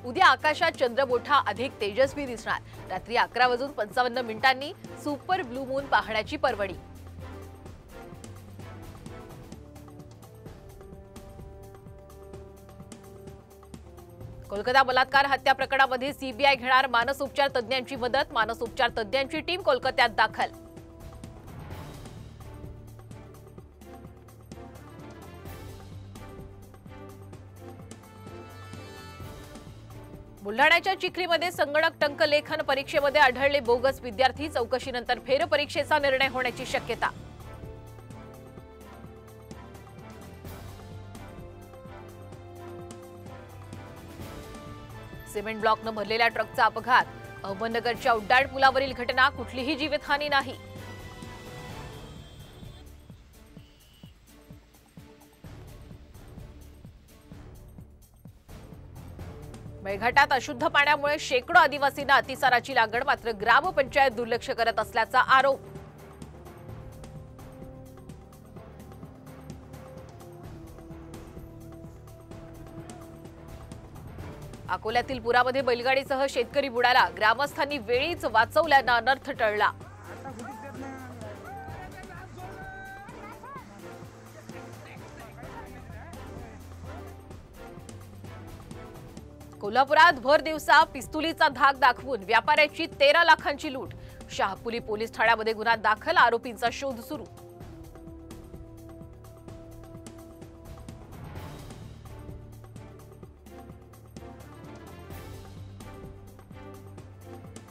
उद्या आकाशात चंद्रमोठा अधिक तेजस्वी दिसणार। रात्री 11:55 सुपर ब्लू मून पाहण्याची पर्वणी। कोलकाता बलात्कार हत्या प्रकरणामध्ये सीबीआय घेणार मानसोपचार तज्ञांची मदत। मानसोपचार तज्ञांची टीम कोलकात्यात दाखल। बुलढाण्याच्या चिखलीमध्ये संगणक टंकलेखन परीक्षेमध्ये आढळले बोगस विद्यार्थी। चौकशीनंतर फेरपरीक्षेचा निर्णय होण्याची शक्यता। सिमेंट ब्लॉकनं भरलेल्या ट्रकचा अपघात। अहमदनगरच्या उड्डाण पुलावरील घटना, कुठलीही जीवितहानी नाही। मेळघाटात अशुद्ध पाण्यामुळे शेकडो आदिवासींना अतिसाराची लागण। मात्र ग्रामपंचायत दुर्लक्ष करत असल्याचा आरोप। अकोल्यातील पुरामध्ये बैलगाडीसह शेतकरी बुडाला। ग्रामस्थांनी वेळीच वाचवल्यानं अनर्थ टळला। कोल्हापुरात भर दिवसा पिस्तुलीचा धाक दाखवून व्यापाऱ्याची 13 लाखांची लूट। शहापुरी पोलीस ठाण्यामध्ये गुन्हा दाखल। आरोपींचा शोध सुरू।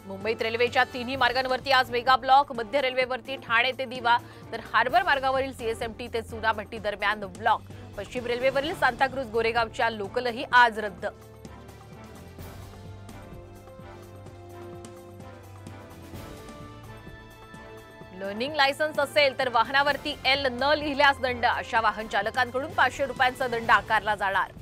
मुंबईत रेल्वेच्या तिन्ही मार्गांवरती आज मेगा ब्लॉक। मध्य रेल्वेवरती ठाणे ते दिवा, तर हार्बर मार्गावरील सीएसएमटी ते चुनाभट्टी दरम्यान ब्लॉक। पश्चिम रेल्वेवरील सांताक्रुझ गोरेगावच्या लोकलही आज रद्द। लर्निंग लायसन्स असेल तर वाहनावरती एल न लिहिल्यास दंड। अशा वाहन चालकांकडून 500 रुपयांचा दंड आकारला जाणार।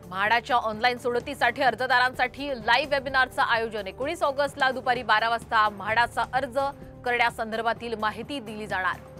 म्हाडाच्या ऑनलाईन सोडतीसाठी अर्जदारांसाठी लाईव्ह वेबिनारचं आयोजन। 19 ऑगस्टला दुपारी 12 वाजता म्हाडाचा अर्ज करण्यासंदर्भातील माहिती दिली जाणार।